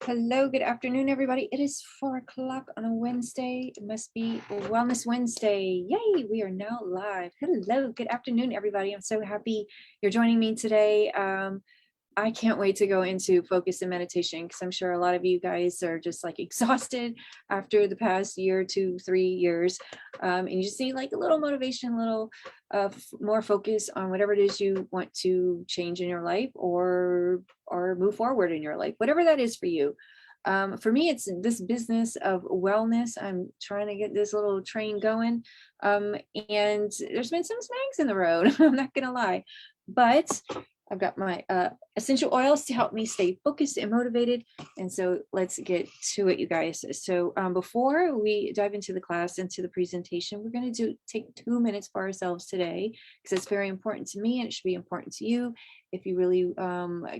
Hello, good afternoon, everybody. It is 4 o'clock on a Wednesday. It must be Wellness Wednesday. Yay, we are now live. Hello, good afternoon, everybody. I'm so happy you're joining me today. I can't wait to go into focus and meditation because I'm sure a lot of you guys are just like exhausted after the past year, 2, 3 years. And you just need like a little motivation, a little more focus on whatever it is you want to change in your life or move forward in your life, whatever that is for you. For me, it's this business of wellness. I'm trying to get this little train going. And there's been some snags in the road. I'm not going to lie, but I've got my essential oils to help me stay focused and motivated. And so let's get to it, you guys. So before we dive into the class, into the presentation, we're going to take 2 minutes for ourselves today, because it's very important to me and it should be important to you if you really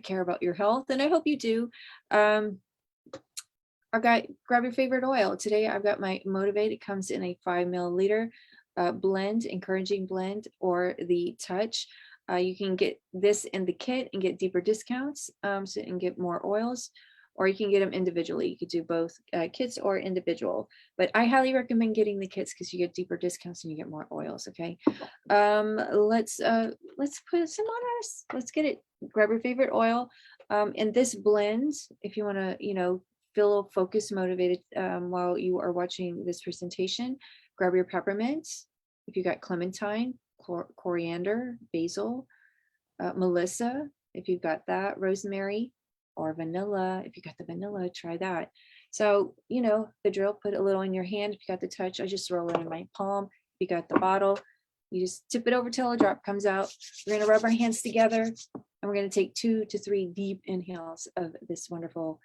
care about your health. And I hope you do. Grab your favorite oil. Today I've got my Motivate. It comes in a 5 milliliter blend, encouraging blend, or the touch. You can get this in the kit and get deeper discounts and get more oils, or you can get them individually. You could do both kits or individual, but I highly recommend getting the kits because you get deeper discounts and you get more oils. Okay, let's put some on us. Let's get it. Grab your favorite oil. And this blend, if you want to, feel focused, motivated while you are watching this presentation, grab your peppermint. If you got clementine, coriander, basil, melissa, if you've got that, rosemary, or vanilla. If you got the vanilla, try that. So, the drill, put a little in your hand. If you got the touch, I just roll it in my palm. If you got the bottle, you just tip it over till a drop comes out. We're going to rub our hands together and we're going to take 2 to 3 deep inhales of this wonderful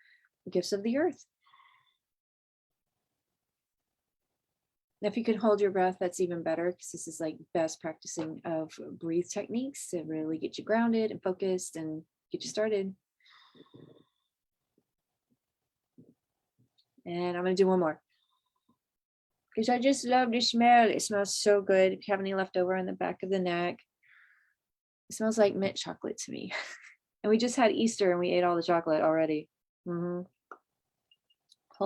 gifts of the earth. If you can hold your breath, that's even better, because this is like best practicing of breathe techniques to really get you grounded and focused and get you started. And I'm going to do one more, because I just love the smell. It smells so good. If you have any leftover on the back of the neck, it smells like mint chocolate to me. And we just had Easter and we ate all the chocolate already. Whole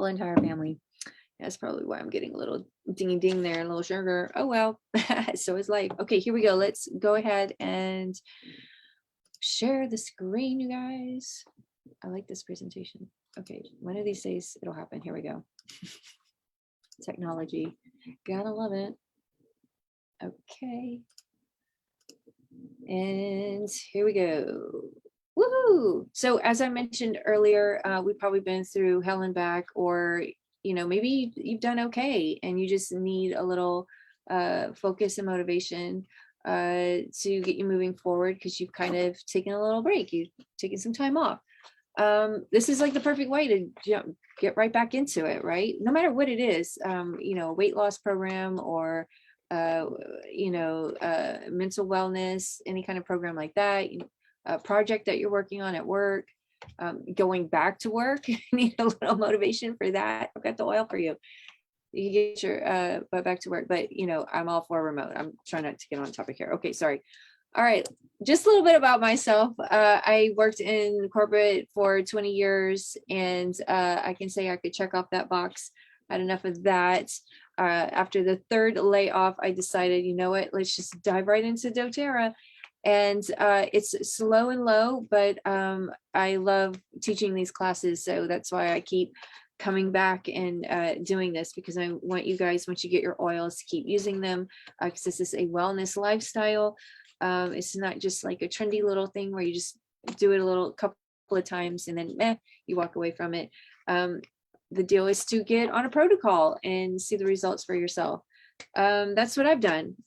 entire family. That's probably why I'm getting a little dingy ding there, a little sugar. Oh, well, so is life. Okay, here we go. Let's go ahead and share the screen, you guys. I like this presentation. Okay, one of these days it'll happen. Here we go. Technology. Gotta love it. Okay. And here we go. Woohoo! So as I mentioned earlier, we've probably been through hell and back, or maybe you've done okay and you just need a little focus and motivation to get you moving forward, because you've kind of taken a little break. You've taken some time off. This is like the perfect way to get right back into it, right? No matter what it is, weight loss program or mental wellness, any kind of program like that, a project that you're working on at work, going back to work. You need a little motivation for that. I've got the oil for you. You can get your butt back to work, but I'm all for remote. I'm trying not to get on topic here. Okay, sorry. All right, just a little bit about myself. I worked in corporate for 20 years, and I can say I could check off that box. I had enough of that. After the 3rd layoff, I decided, you know what, let's just dive right into doTERRA. And it's slow and low, but I love teaching these classes. So that's why I keep coming back and doing this, because I want you guys, once you get your oils, to keep using them, because this is a wellness lifestyle. It's not just like a trendy little thing where you just do it a couple of times and then you walk away from it. The deal is to get on a protocol and see the results for yourself. That's what I've done.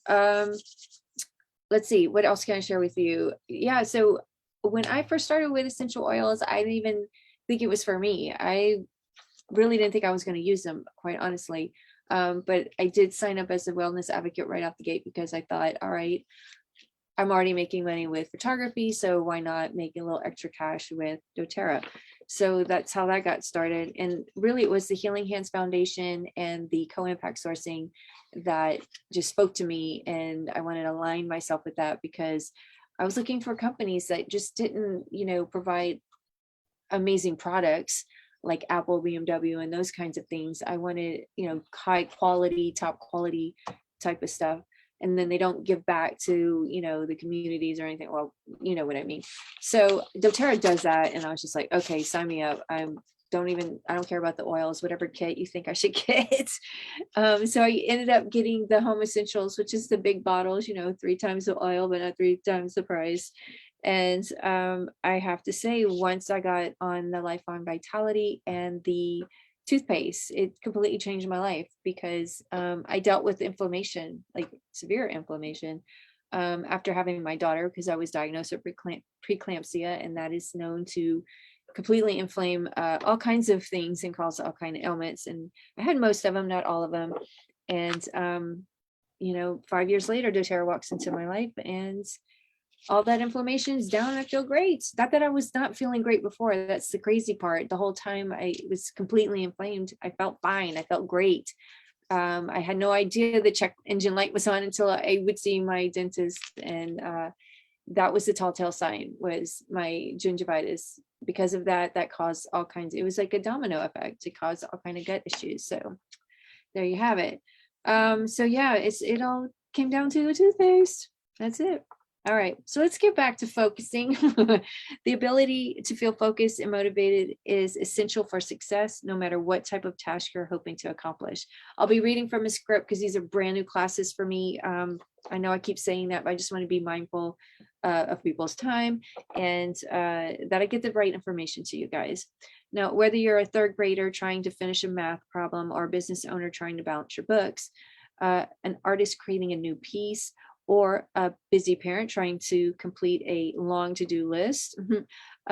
Let's see, what else can I share with you? Yeah, so when I first started with essential oils, I didn't even think it was for me. I really didn't think I was going to use them, quite honestly. But I did sign up as a wellness advocate right off the gate, because I thought, all right, I'm already making money with photography, so why not make a little extra cash with doTERRA? So that's how that got started. And really it was the Healing Hands Foundation and the co-impact sourcing that just spoke to me, and I wanted to align myself with that, because I was looking for companies that just didn't, provide amazing products, like Apple, BMW, and those kinds of things. I wanted, high quality, top quality type of stuff. And then they don't give back to, the communities or anything. Well, you know what I mean? So doTERRA does that. And I was just like, okay, sign me up. I don't care about the oils, whatever kit you think I should get. So I ended up getting the Home Essentials, which is the big bottles, 3 times the oil, but not 3 times the price. And I have to say, once I got on the Lifelong Vitality and the toothpaste, it completely changed my life, because I dealt with inflammation, like severe inflammation, after having my daughter, because I was diagnosed with preeclampsia, and that is known to completely inflame all kinds of things and cause all kinds of ailments. And I had most of them, not all of them. And 5 years later, doTERRA walks into my life, and all that inflammation is down. I feel great. Not that I was not feeling great before. That's the crazy part. The whole time I was completely inflamed, I felt fine. I felt great. I had no idea the check engine light was on until I would see my dentist. And that was the telltale sign, was my gingivitis. Because of that caused all kinds. It was like a domino effect. It caused all kind of gut issues. So there you have it. So yeah, it all came down to the toothpaste. That's it. All right, so let's get back to focusing. The ability to feel focused and motivated is essential for success, no matter what type of task you're hoping to accomplish. I'll be reading from a script because these are brand new classes for me. I know I keep saying that, but I just want to be mindful of people's time, and that I get the right information to you guys. Now, whether you're a 3rd grader trying to finish a math problem, or a business owner trying to balance your books, an artist creating a new piece, or a busy parent trying to complete a long to-do list,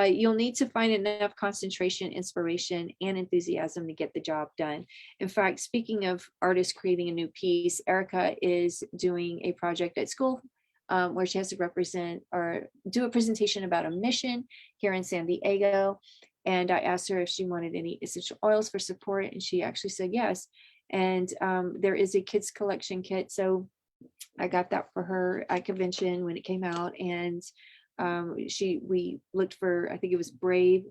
you'll need to find enough concentration, inspiration, and enthusiasm to get the job done. In fact, speaking of artists creating a new piece, Erica is doing a project at school where she has to represent or do a presentation about a mission here in San Diego. And I asked her if she wanted any essential oils for support, and she actually said yes. And there is a kids collection kit. So I got that for her at convention when it came out, and we looked for, I think it was Brave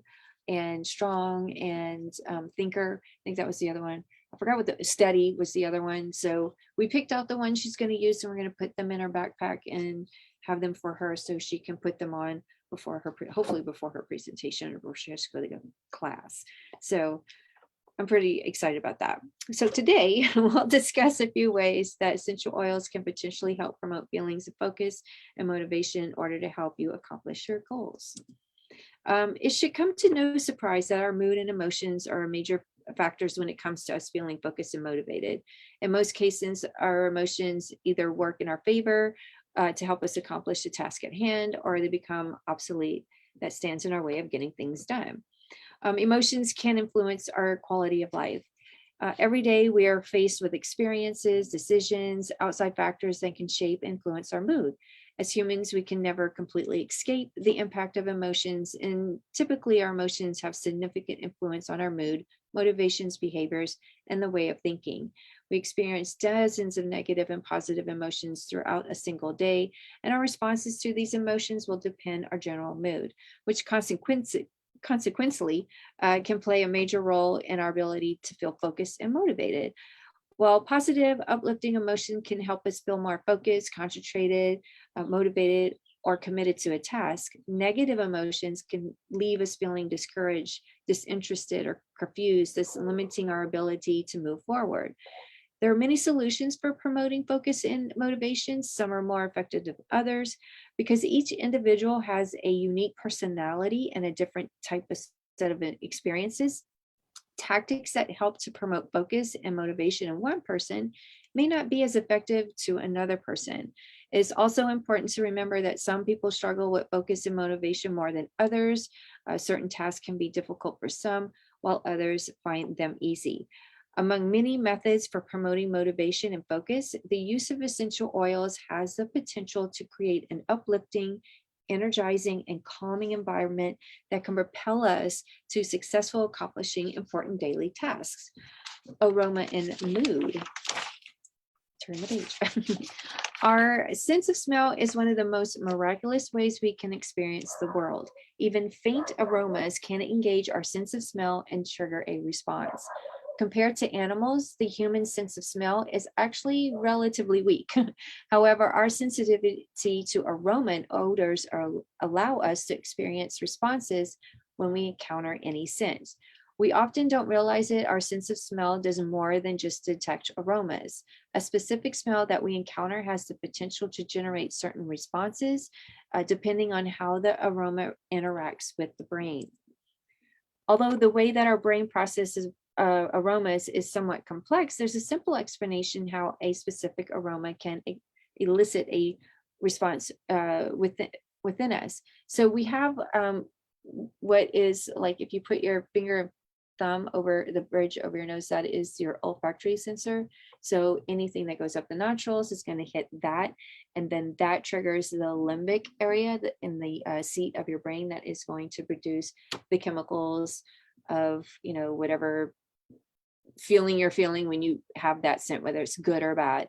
and Strong and Thinker. I think that was the other one. I forgot what the Steady was the other one. So we picked out the ones she's going to use, and we're going to put them in her backpack and have them for her so she can put them on before her, hopefully before her presentation, or before she has to go to class. So I'm pretty excited about that. So today we'll discuss a few ways that essential oils can potentially help promote feelings of focus and motivation in order to help you accomplish your goals. It should come to no surprise that our mood and emotions are major factors when it comes to us feeling focused and motivated. In most cases, our emotions either work in our favor to help us accomplish the task at hand, or they become obsolete that stands in our way of getting things done. Emotions can influence our quality of life. Every day we are faced with experiences, decisions, outside factors that can shape and influence our mood. As humans, we can never completely escape the impact of emotions, and typically our emotions have significant influence on our mood, motivations, behaviors, and the way of thinking. We experience dozens of negative and positive emotions throughout a single day, and our responses to these emotions will depend on our general mood, which consequently can play a major role in our ability to feel focused and motivated. While positive, uplifting emotion can help us feel more focused, concentrated, motivated, or committed to a task, negative emotions can leave us feeling discouraged, disinterested, or confused, thus limiting our ability to move forward. There are many solutions for promoting focus and motivation. Some are more effective than others because each individual has a unique personality and a different type of set of experiences. Tactics that help to promote focus and motivation in one person may not be as effective to another person. It is also important to remember that some people struggle with focus and motivation more than others. Certain tasks can be difficult for some, while others find them easy. Among many methods for promoting motivation and focus, the use of essential oils has the potential to create an uplifting, energizing, and calming environment that can propel us to successful accomplishing important daily tasks. Aroma and Mood. turn the page. Our sense of smell is one of the most miraculous ways we can experience the world. Even faint aromas can engage our sense of smell and trigger a response. Compared to animals, the human sense of smell is actually relatively weak. However, our sensitivity to aroma and odors allow us to experience responses when we encounter any scent. We often don't realize it. Our sense of smell does more than just detect aromas. A specific smell that we encounter has the potential to generate certain responses, depending on how the aroma interacts with the brain. Although the way that our brain processes aromas is somewhat complex, there's a simple explanation how a specific aroma can elicit a response within us. So we have what is like if you put your finger thumb over the bridge over your nose, that is your olfactory sensor. So anything that goes up the nostrils is going to hit that, and then that triggers the limbic area in the seat of your brain that is going to produce the chemicals of, you know, whatever feeling you're feeling when you have that scent, whether it's good or bad.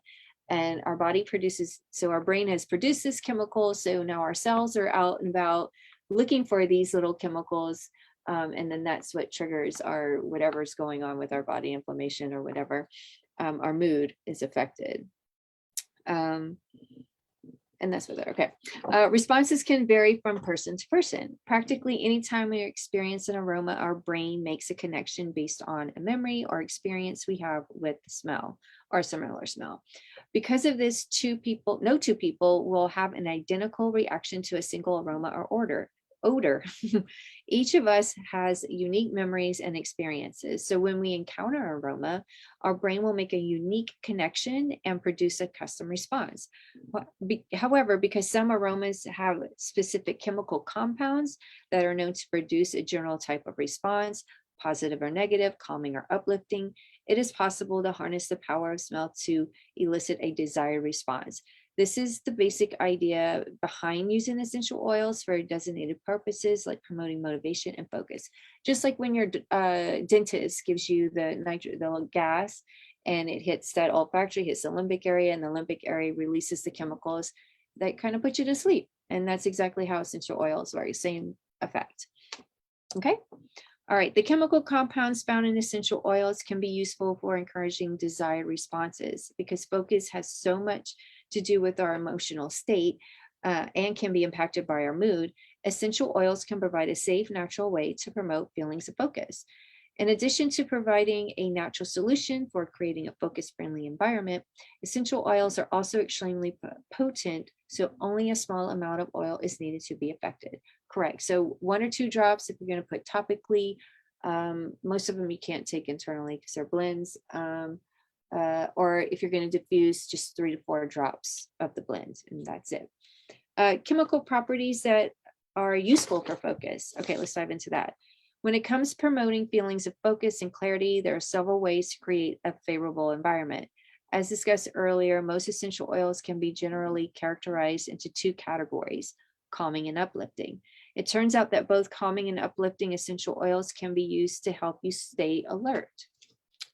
And our body produces, so our brain has produced this chemical, so now our cells are out and about looking for these little chemicals, and then that's what triggers our whatever's going on with our body, inflammation or whatever. Our mood is affected. And that's what they're okay. Responses can vary from person to person. Practically anytime we experience an aroma, our brain makes a connection based on a memory or experience we have with the smell or a similar smell. Because of this, no two people will have an identical reaction to a single aroma or odor. Each of us has unique memories and experiences. So when we encounter aroma, our brain will make a unique connection and produce a custom response. However, because some aromas have specific chemical compounds that are known to produce a general type of response, positive or negative, calming or uplifting, it is possible to harness the power of smell to elicit a desired response. This is the basic idea behind using essential oils for designated purposes like promoting motivation and focus. Just like when your dentist gives you the gas and it hits that olfactory, hits the limbic area, and the limbic area releases the chemicals that kind of put you to sleep. And that's exactly how essential oils work, same effect. Okay. All right, the chemical compounds found in essential oils can be useful for encouraging desired responses because focus has so much to do with our emotional state and can be impacted by our mood. Essential oils can provide a safe, natural way to promote feelings of focus. In addition to providing a natural solution for creating a focus-friendly environment, essential oils are also extremely potent, so only a small amount of oil is needed to be effective. Correct. So 1 or 2 drops if you're going to put topically. Most of them you can't take internally because they're blends. Or if you're going to diffuse, just 3 to 4 drops of the blend, and that's it. Chemical properties that are useful for focus. Okay, let's dive into that. When it comes to promoting feelings of focus and clarity, there are several ways to create a favorable environment. As discussed earlier, most essential oils can be generally characterized into 2 categories, calming and uplifting. It turns out that both calming and uplifting essential oils can be used to help you stay alert.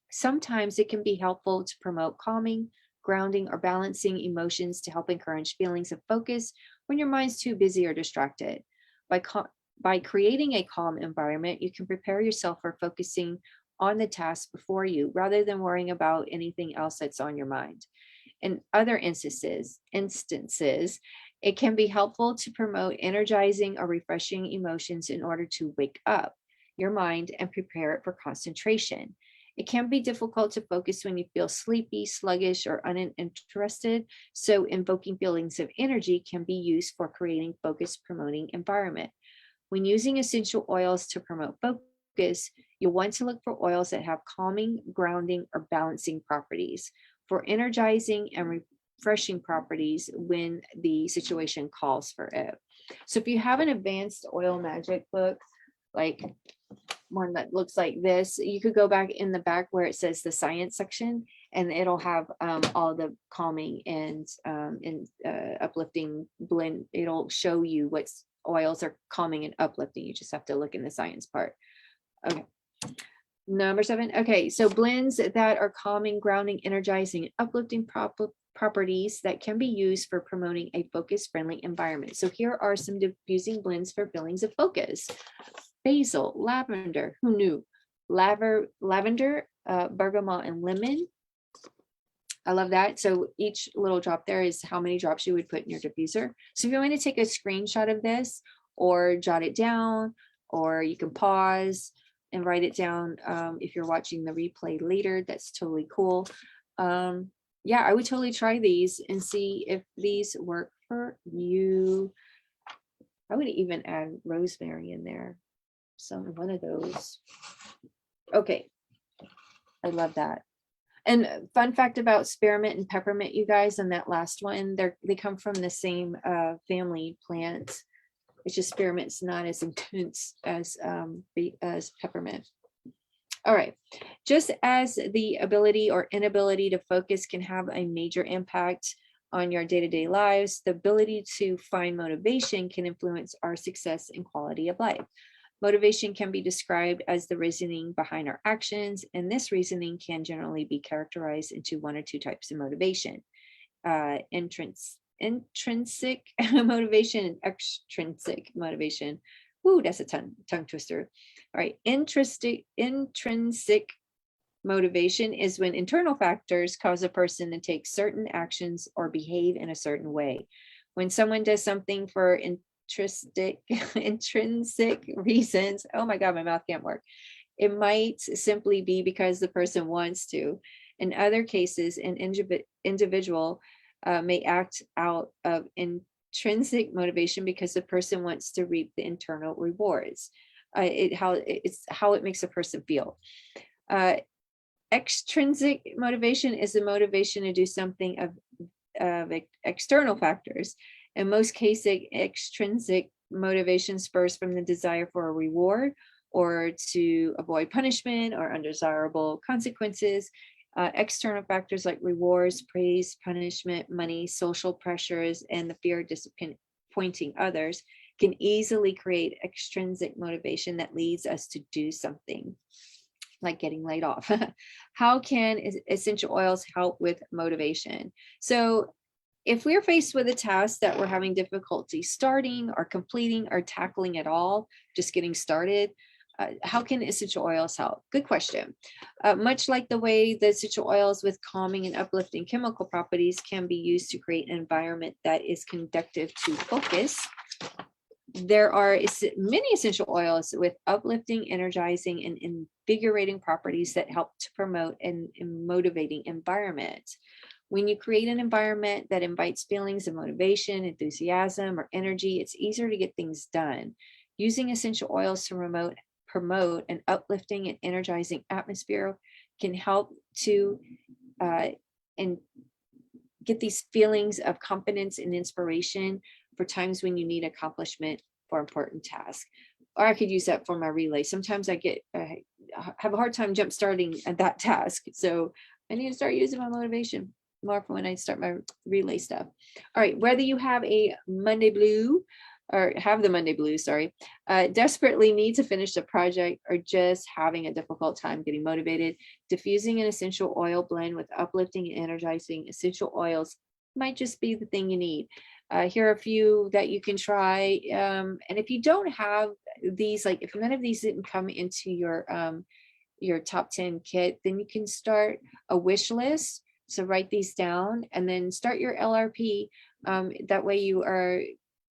Sometimes it can be helpful to promote calming, grounding, or balancing emotions to help encourage feelings of focus when your mind's too busy or distracted. By creating a calm environment, you can prepare yourself for focusing on the task before you rather than worrying about anything else that's on your mind. In other instances, it can be helpful to promote energizing or refreshing emotions in order to wake up your mind and prepare it for concentration. It can be difficult to focus when you feel sleepy, sluggish, or uninterested, so invoking feelings of energy can be used for creating focus-promoting environment. When using essential oils to promote focus, you'll want to look for oils that have calming, grounding, or balancing properties, for energizing and refreshing properties when the situation calls for it. So if you have an advanced oil magic book, like one that looks like this, you could go back in the back where it says the science section, and it'll have all the calming and uplifting blend. It'll show you what oils are calming and uplifting. You just have to look in the science part. Okay. Number 7. Okay, so blends that are calming, grounding, energizing, and uplifting properties that can be used for promoting a focus-friendly environment. So here are some diffusing blends for feelings of focus. Basil, lavender, who knew? Lavender, bergamot, and lemon. I love that. So each little drop there is how many drops you would put in your diffuser. So if you want to take a screenshot of this or jot it down, or you can pause and write it down if you're watching the replay later, that's totally cool. Yeah, I would totally try these and see if these work for you. I would even add rosemary in there. One of those. Okay, I love that. And fun fact about spearmint and peppermint, you guys, on that last one, they come from the same family plant. It's just spearmint's not as intense as peppermint. All right. Just as the ability or inability to focus can have a major impact on your day-to-day lives, the ability to find motivation can influence our success and quality of life. Motivation can be described as the reasoning behind our actions, and this reasoning can generally be characterized into one or two types of motivation: intrinsic motivation and extrinsic motivation. Woo, that's a tongue twister. All right, intrinsic motivation is when internal factors cause a person to take certain actions or behave in a certain way. When someone does something for intrinsic reasons, oh my God, my mouth can't work. It might simply be because the person wants to. In other cases, an individual may act out of intrinsic motivation because the person wants to reap the internal rewards. It's how it makes a person feel. Extrinsic motivation is the motivation to do something of external factors. In most cases, extrinsic motivation spurs from the desire for a reward or to avoid punishment or undesirable consequences. External factors like rewards, praise, punishment, money, social pressures, and the fear of disappointing others can easily create extrinsic motivation that leads us to do something, like getting laid off. How can essential oils help with motivation? So if we're faced with a task that we're having difficulty starting or completing or tackling at all, just getting started, how can essential oils help? Good question. Much like the way the essential oils with calming and uplifting chemical properties can be used to create an environment that is conducive to focus, there are many essential oils with uplifting, energizing, and invigorating properties that help to promote a motivating environment. When you create an environment that invites feelings of motivation, enthusiasm, or energy, it's easier to get things done. Using essential oils to promote an uplifting and energizing atmosphere can help to and get these feelings of confidence and inspiration for times when you need accomplishment for important tasks. Or I could use that for my relay. Sometimes I have a hard time jump starting at that task. So I need to start using my motivation more for when I start my relay stuff. All right, whether you have a Monday blue or have the Monday blues, desperately need to finish the project or just having a difficult time getting motivated, diffusing an essential oil blend with uplifting and energizing essential oils might just be the thing you need. Here are a few that you can try. And if you don't have these, like if none of these didn't come into your top 10 kit, then you can start a wish list. So write these down and then start your LRP. That way you are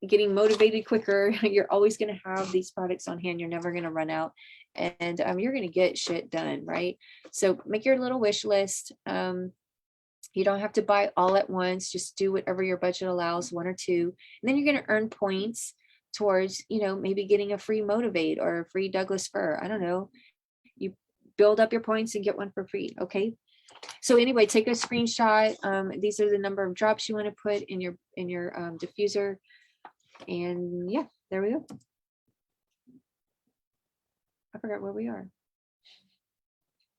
getting motivated quicker. You're always going to have these products on hand. You're never going to run out, and you're going to get shit done, right? So make your little wish list. You don't have to buy all at once. Just do whatever your budget allows, one or two, and then you're going to earn points towards, maybe getting a free Motivate or a free Douglas fir. I don't know. You build up your points and get one for free. Okay. So anyway, take a screenshot. These are the number of drops you want to put in your diffuser. And yeah, there we go. I forgot where we are.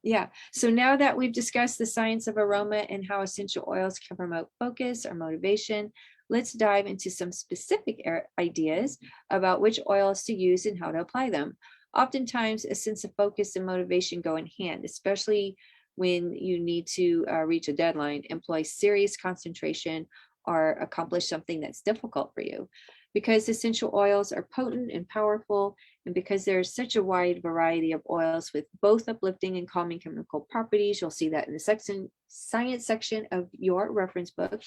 Yeah, so now that we've discussed the science of aroma and how essential oils can promote focus or motivation, let's dive into some specific ideas about which oils to use and how to apply them. Oftentimes, a sense of focus and motivation go in hand, especially when you need to reach a deadline, employ serious concentration, or accomplish something that's difficult for you. Because essential oils are potent and powerful, and because there's such a wide variety of oils with both uplifting and calming chemical properties, you'll see that in the science section of your reference book.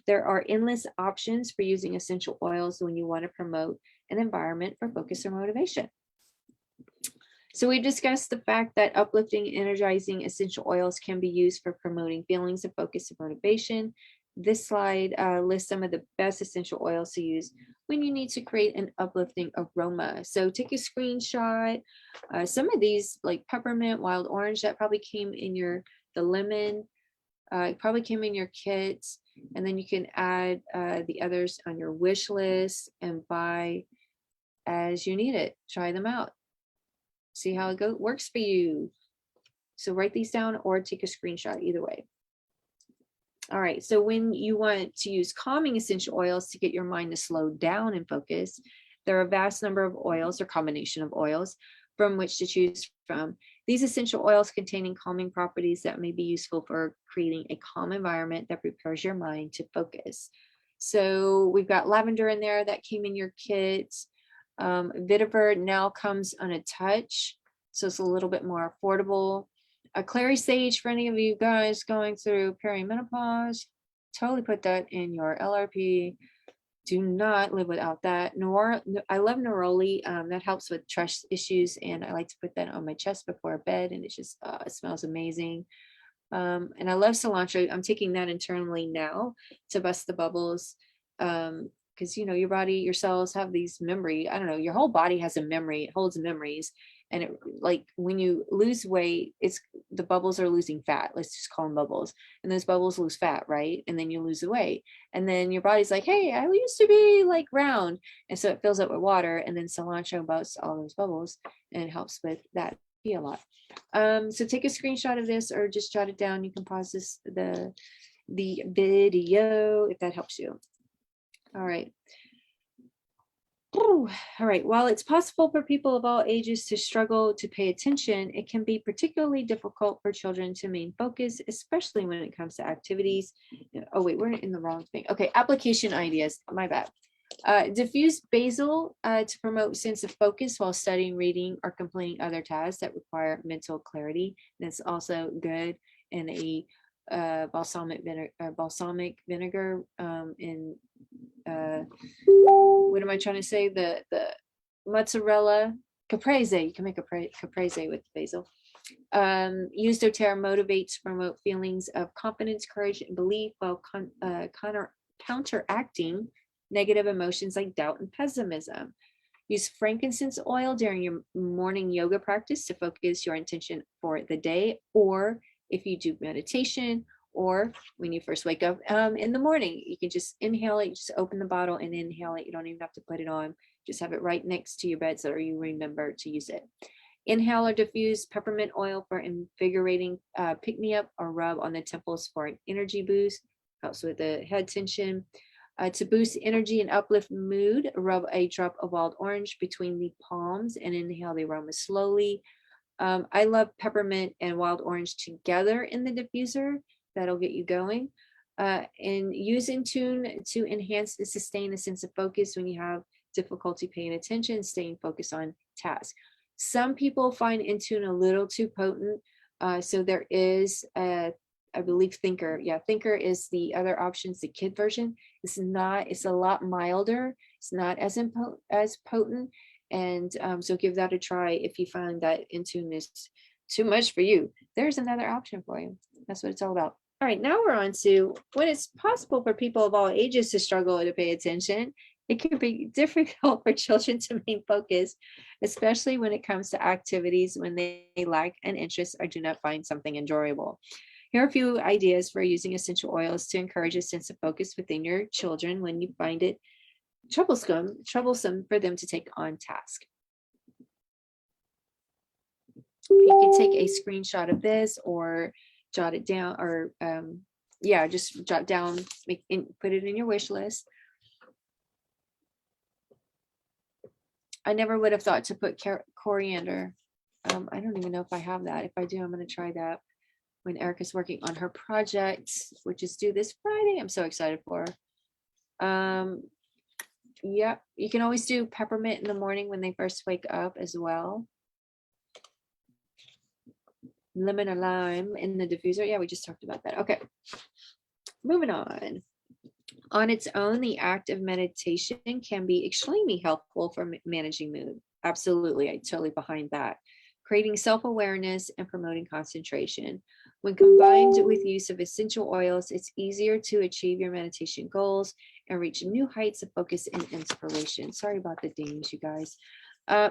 There are endless options for using essential oils when you want to promote an environment for focus or motivation. So we discussed the fact that uplifting and energizing essential oils can be used for promoting feelings of focus and motivation. This slide lists some of the best essential oils to use when you need to create an uplifting aroma. So take a screenshot. Some of these, like peppermint, wild orange, that probably came in the lemon, it probably came in your kits. And then you can add the others on your wish list and buy as you need it. Try them out. See how it works for you. So write these down or take a screenshot, either way. All right, so when you want to use calming essential oils to get your mind to slow down and focus, there are a vast number of oils or combination of oils from which to choose from. These essential oils containing calming properties that may be useful for creating a calm environment that prepares your mind to focus. So we've got lavender in there that came in your kit. Vetiver now comes on a touch, so it's a little bit more affordable. A clary sage for any of you guys going through perimenopause, totally put that in your LRP. Do not live without that. I love neroli. That helps with trust issues, and I like to put that on my chest before bed, and it just it smells amazing. And I love cilantro. I'm taking that internally now to bust the bubbles. Because your body, your cells have these memory. I don't know, your whole body has a memory. It holds memories. And it, like, when you lose weight, the bubbles are losing fat. Let's just call them bubbles. And those bubbles lose fat, right? And then you lose the weight. And then your body's like, hey, I used to be like round. And so it fills up with water. And then cilantro busts all those bubbles and it helps with that a lot. So take a screenshot of this or just jot it down. You can pause the video if that helps you. All right. Ooh, all right. While it's possible for people of all ages to struggle to pay attention, it can be particularly difficult for children to maintain focus, especially when it comes to activities. Oh, wait, we're in the wrong thing. Okay, application ideas. My bad. Diffuse basil to promote sense of focus while studying, reading, or completing other tasks that require mental clarity. And it's also good in a balsamic vinegar in what am I trying to say? The mozzarella caprese. You can make a caprese with basil. Used doTERRA motivates to promote feelings of confidence, courage, and belief while counteracting negative emotions like doubt and pessimism. Use frankincense oil during your morning yoga practice to focus your intention for the day, or if you do meditation, or when you first wake up in the morning, you can just inhale it. You just open the bottle and inhale it. You don't even have to put it on. Just have it right next to your bed so you remember to use it. Inhale or diffuse peppermint oil for invigorating pick-me-up, or rub on the temples for an energy boost. Helps with the head tension. To boost energy and uplift mood, rub a drop of wild orange between the palms and inhale the aroma slowly. I love peppermint and wild orange together in the diffuser. That'll get you going. And use Intune to enhance and sustain a sense of focus when you have difficulty paying attention, staying focused on tasks. Some people find Intune a little too potent. So there is, I believe, Thinker. Yeah, Thinker is the other option. It's the kid version. It's a lot milder. It's not as potent. And so give that a try if you find that Intune is too much for you. There's another option for you. That's what it's all about. All right, now we're on to when it's possible for people of all ages to struggle to pay attention. It can be difficult for children to maintain focus, especially when it comes to activities when they lack an interest or do not find something enjoyable. Here are a few ideas for using essential oils to encourage a sense of focus within your children when you find it troublesome for them to take on task. You can take a screenshot of this or jot it down, or just jot down, put it in your wish list. I never would have thought to put coriander. I don't even know if I have that. If I do, I'm going to try that when Erica's working on her project, which is due this Friday. I'm so excited for her. Yeah, you can always do peppermint in the morning when they first wake up as well. Lemon or lime in the diffuser. Yeah, we just talked about that. Okay, moving on. On its own, the act of meditation can be extremely helpful for managing mood. Absolutely, I totally behind that. Creating self-awareness and promoting concentration. When combined with use of essential oils, it's easier to achieve your meditation goals and reach new heights of focus and inspiration. Sorry about the dings, you guys.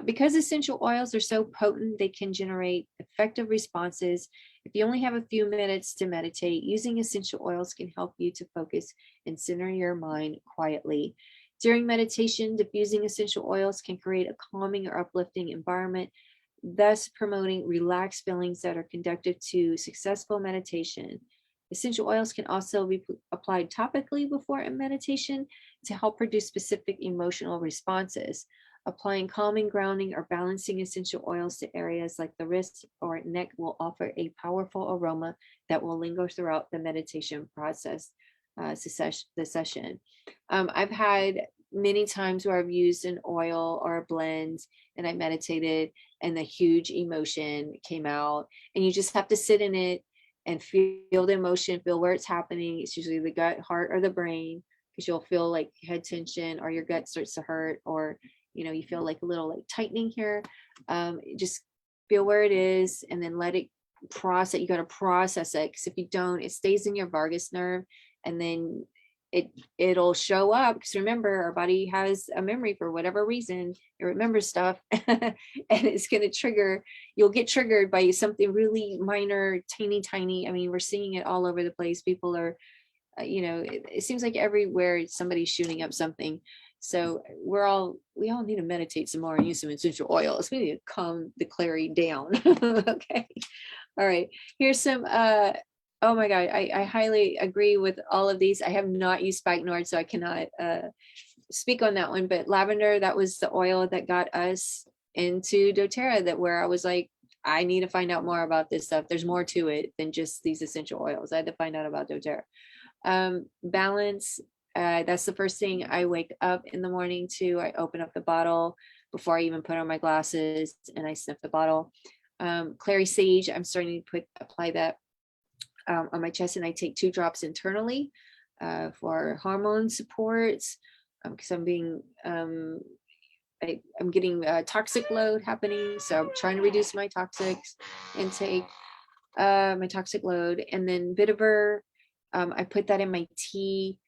Because essential oils are so potent, they can generate effective responses. If you only have a few minutes to meditate, using essential oils can help you to focus and center your mind quietly. During meditation, diffusing essential oils can create a calming or uplifting environment, thus promoting relaxed feelings that are conducive to successful meditation. Essential oils can also be applied topically before a meditation to help produce specific emotional responses. Applying calming, grounding, or balancing essential oils to areas like the wrist or neck will offer a powerful aroma that will linger throughout the meditation process, the session. I've had many times where I've used an oil or a blend and I meditated and the huge emotion came out, and you just have to sit in it and feel the emotion, feel where it's happening. It's usually the gut, heart, or the brain, because you'll feel like head tension or your gut starts to hurt, or you feel like a little like tightening here. Just feel where it is and then let it process. You got to process it, because if you don't, it stays in your vagus nerve, and then it'll show up, because remember, our body has a memory for whatever reason. It remembers stuff and it's going to trigger, you'll get triggered by something really minor, tiny. I mean, we're seeing it all over the place. People are, it seems like everywhere somebody's shooting up something. So we all need to meditate some more and use some essential oils. We need to calm the clarity down. Okay. All right. Here's some, oh my God, I highly agree with all of these. I have not used spikenard, so I cannot speak on that one, but lavender, that was the oil that got us into doTERRA, that where I was like, I need to find out more about this stuff. There's more to it than just these essential oils. I had to find out about doTERRA. Balance, that's the first thing I wake up in the morning to. I open up the bottle before I even put on my glasses and I sniff the bottle. Clary sage, I'm starting to apply that on my chest, and I take 2 drops internally for hormone support, because I'm being I'm getting a toxic load happening, so I'm trying to reduce my toxics intake, my toxic load. And then vetiver, I put that in my tea.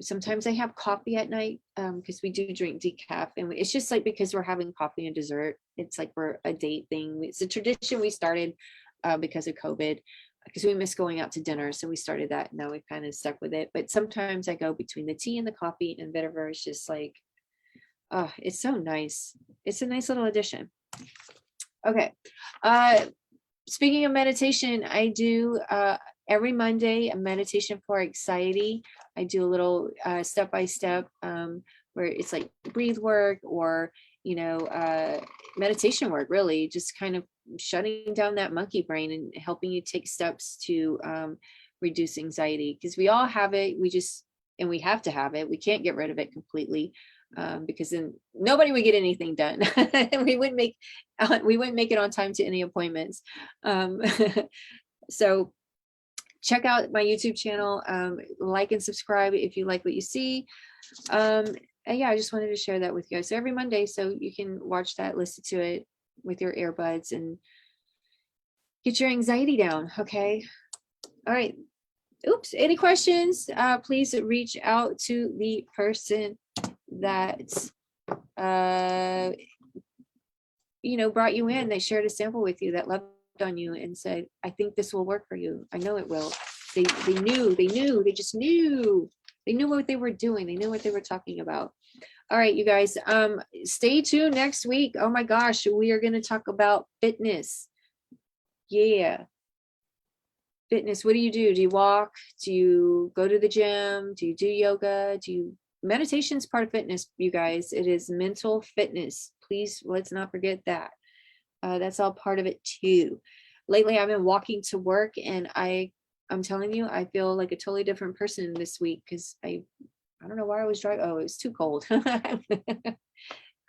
Sometimes I have coffee at night, because we do drink decaf, and it's just like, because we're having coffee and dessert, it's like we're a date thing. It's a tradition we started because of COVID, because we miss going out to dinner, so we started that. Now we've kind of stuck with it. But sometimes I go between the tea and the coffee, and vetiver is just like, oh, it's so nice. It's a nice little addition. Okay. Speaking of meditation, I do every Monday a meditation for anxiety. I do a little step-by-step where it's like breathe work, or meditation work, really just kind of shutting down that monkey brain and helping you take steps to reduce anxiety, because we all have it. We have to have it. We can't get rid of it completely, because then nobody would get anything done. we wouldn't make it on time to any appointments. So check out my YouTube channel, like and subscribe if you like what you see. And yeah, I just wanted to share that with you guys. So every Monday, so you can watch that, listen to it with your earbuds, and get your anxiety down. Okay. All right. Oops. Any questions? Please reach out to the person that brought you in. They shared a sample with you, that loved on you and said, I think this will work for you. I know it will. They just knew. They knew what they were doing. They knew what they were talking about. All right, you guys, stay tuned next week. Oh my gosh, we are going to talk about fitness. Yeah. Fitness. What do? Do you walk? Do you go to the gym? Do you do yoga? Meditation is part of fitness, you guys. It is mental fitness. please, let's not forget that. That's all part of it too. Lately, I've been walking to work, and I'm telling you, I feel like a totally different person this week because I don't know why I was driving. Oh, it was too cold.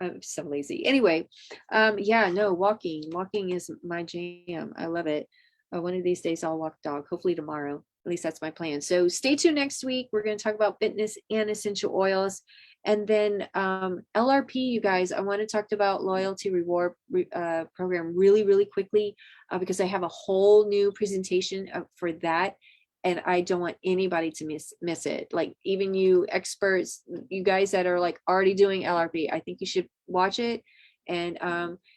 I'm so lazy. Anyway, yeah, no, walking is my jam. I love it. One of these days I'll walk dog, hopefully tomorrow. At least that's my plan. So stay tuned next week. We're going to talk about fitness and essential oils. And then LRP, you guys, I want to talk about loyalty reward program really, really quickly because I have a whole new presentation for that. And I don't want anybody to miss it. Like even you experts, you guys that are like already doing LRP, I think you should watch it and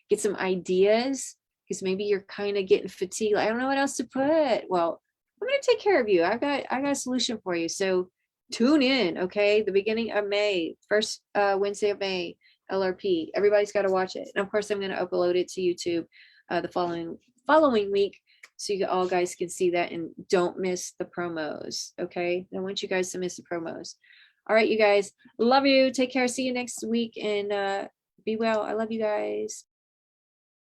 get some ideas because maybe you're kind of getting fatigued. Like, I don't know what else to put. Well, I'm going to take care of you. I got a solution for you. So tune in. Okay. The beginning of May, first Wednesday of May, LRP. Everybody's got to watch it. And of course I'm going to upload it to YouTube the following week. So you all guys can see that and don't miss the promos. Okay. I want you guys to miss the promos. All right, you guys. Love you. Take care. See you next week and be well. I love you guys.